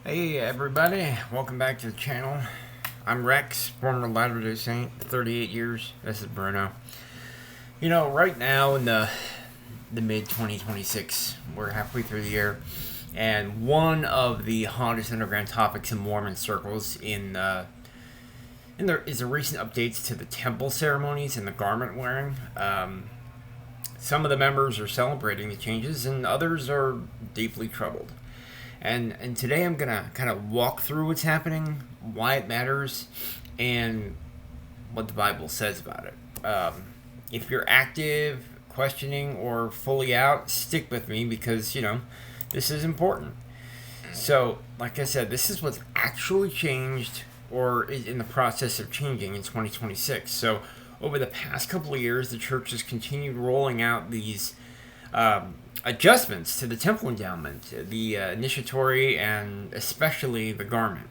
Hey everybody, welcome back to the channel. I'm Rex, former Latter-day Saint, 38 years. This is Bruno. You know, right now in the mid-2026, we're halfway through the year, and one of the hottest underground topics in Mormon circles is the recent updates to the temple ceremonies and the garment wearing. Some of the members are celebrating the changes, and others are deeply troubled. And today I'm going to kind of walk through what's happening, why it matters, and what the Bible says about it. If you're active, questioning, or fully out, stick with me because, this is important. So, like I said, this is what's actually changed or is in the process of changing in 2026. So, over the past couple of years, the church has continued rolling out these adjustments to the temple endowment, the initiatory, and especially the garment.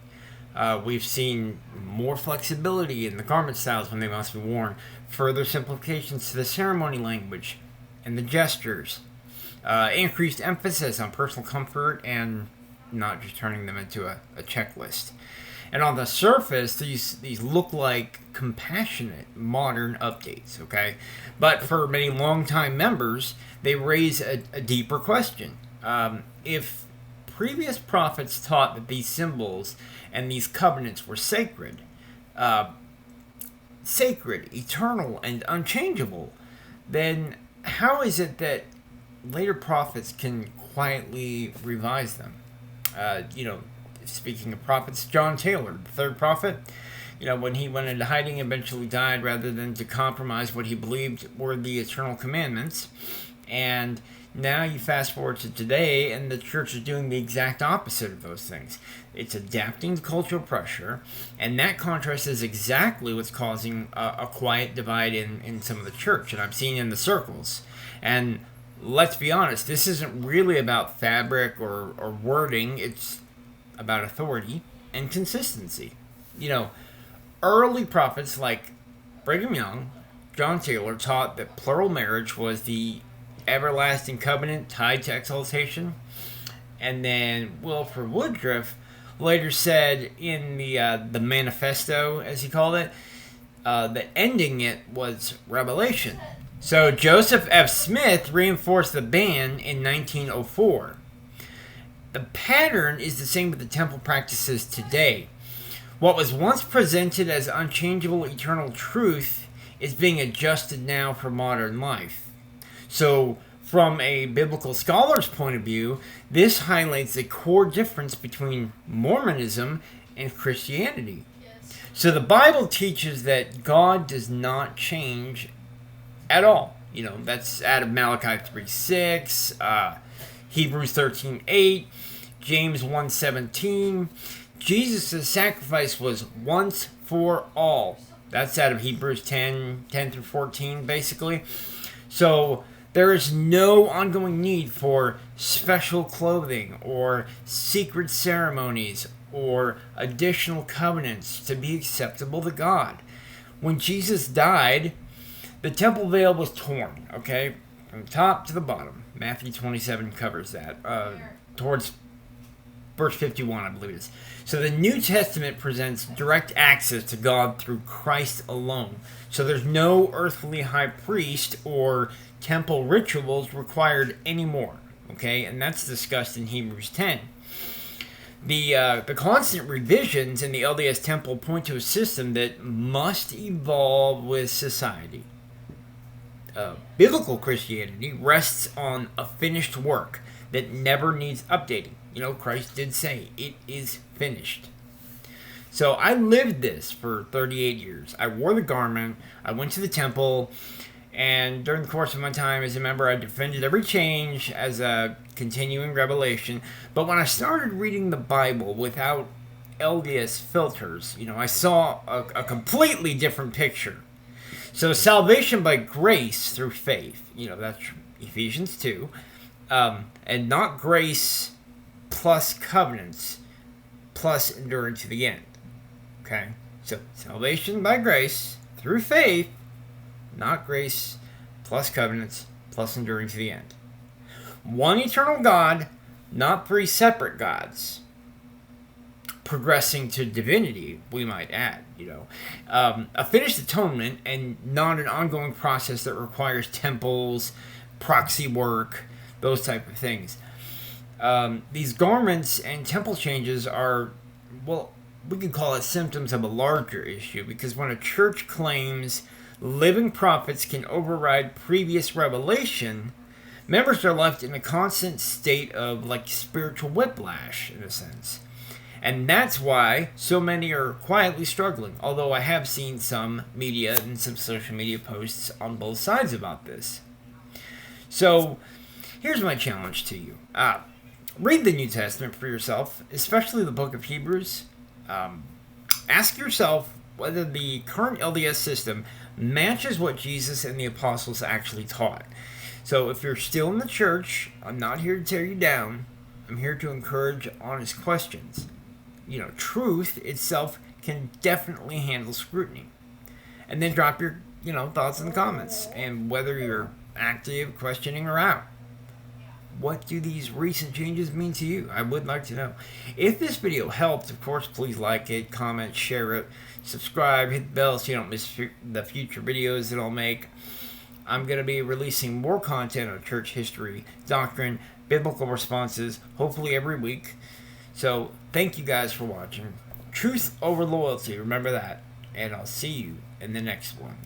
We've seen more flexibility in the garment styles when they must be worn, further simplifications to the ceremony language and the gestures, increased emphasis on personal comfort and not just turning them into a checklist. And on the surface, these look like compassionate modern updates, okay? But for many longtime members, they raise a deeper question. If previous prophets taught that these symbols and these covenants were sacred, eternal, and unchangeable, then how is it that later prophets can quietly revise them? Speaking of prophets, John Taylor, the third prophet, when he went into hiding, eventually died rather than to compromise what he believed were the eternal commandments. And now you fast forward to today, and the church is doing the exact opposite of those things. It's adapting to cultural pressure, and that contrast is exactly what's causing a quiet divide in some of the church, and I'm seeing in the circles. And let's be honest, this isn't really about fabric or wording. It's about authority and consistency. Early prophets like Brigham Young, John Taylor taught that plural marriage was the everlasting covenant tied to exaltation. And then Wilford Woodruff later said in the manifesto, as he called it, that ending it was revelation. So Joseph F. Smith reinforced the ban in 1904. The pattern is the same with the temple practices today. What was once presented as unchangeable eternal truth is being adjusted now for modern life. So, from a biblical scholar's point of view, this highlights a core difference between Mormonism and Christianity. Yes. So the Bible teaches that God does not change at all. That's out of Malachi 3:6, Hebrews 13:8, James 1:17. Jesus' sacrifice was once for all. That's out of Hebrews 10 through 14, basically. So there is no ongoing need for special clothing or secret ceremonies or additional covenants to be acceptable to God. When Jesus died, the temple veil was torn, okay? From top to the bottom. Matthew 27 covers that. Towards verse 51, I believe it is. So the New Testament presents direct access to God through Christ alone. So there's no earthly high priest or temple rituals required anymore. Okay, and that's discussed in Hebrews 10. The constant revisions in the LDS temple point to a system that must evolve with society. Biblical Christianity rests on a finished work that never needs updating. Christ did say, it is finished. So I lived this for 38 years. I wore the garment, I went to the temple, and during the course of my time as a member, I defended every change as a continuing revelation. But when I started reading the Bible without LDS filters, I saw a completely different picture. So salvation by grace through faith, that's Ephesians 2, and not grace plus covenants plus enduring to the end. Okay? So salvation by grace through faith, not grace plus covenants plus enduring to the end. One eternal God, not three separate gods. progressing to divinity, we might add, a finished atonement and not an ongoing process that requires temples, proxy work, those type of things. These garments and temple changes are, well, we can call it symptoms of a larger issue, because when a church claims living prophets can override previous revelation, members are left in a constant state of like spiritual whiplash, in a sense. And that's why so many are quietly struggling, although I have seen some media and some social media posts on both sides about this. So here's my challenge to you. Read the New Testament for yourself, especially the book of Hebrews. Ask yourself whether the current LDS system matches what Jesus and the apostles actually taught. So if you're still in the church, I'm not here to tear you down. I'm here to encourage honest questions. Truth itself can definitely handle scrutiny. And then drop your, thoughts in the comments, and whether you're active, questioning, or out. What do these recent changes mean to you? I would like to know. If this video helped, of course, please like it, comment, share it, subscribe, hit the bell so you don't miss the future videos that I'll make. I'm going to be releasing more content on church history, doctrine, biblical responses, hopefully every week. So, thank you guys for watching. Truth over loyalty, remember that. And I'll see you in the next one.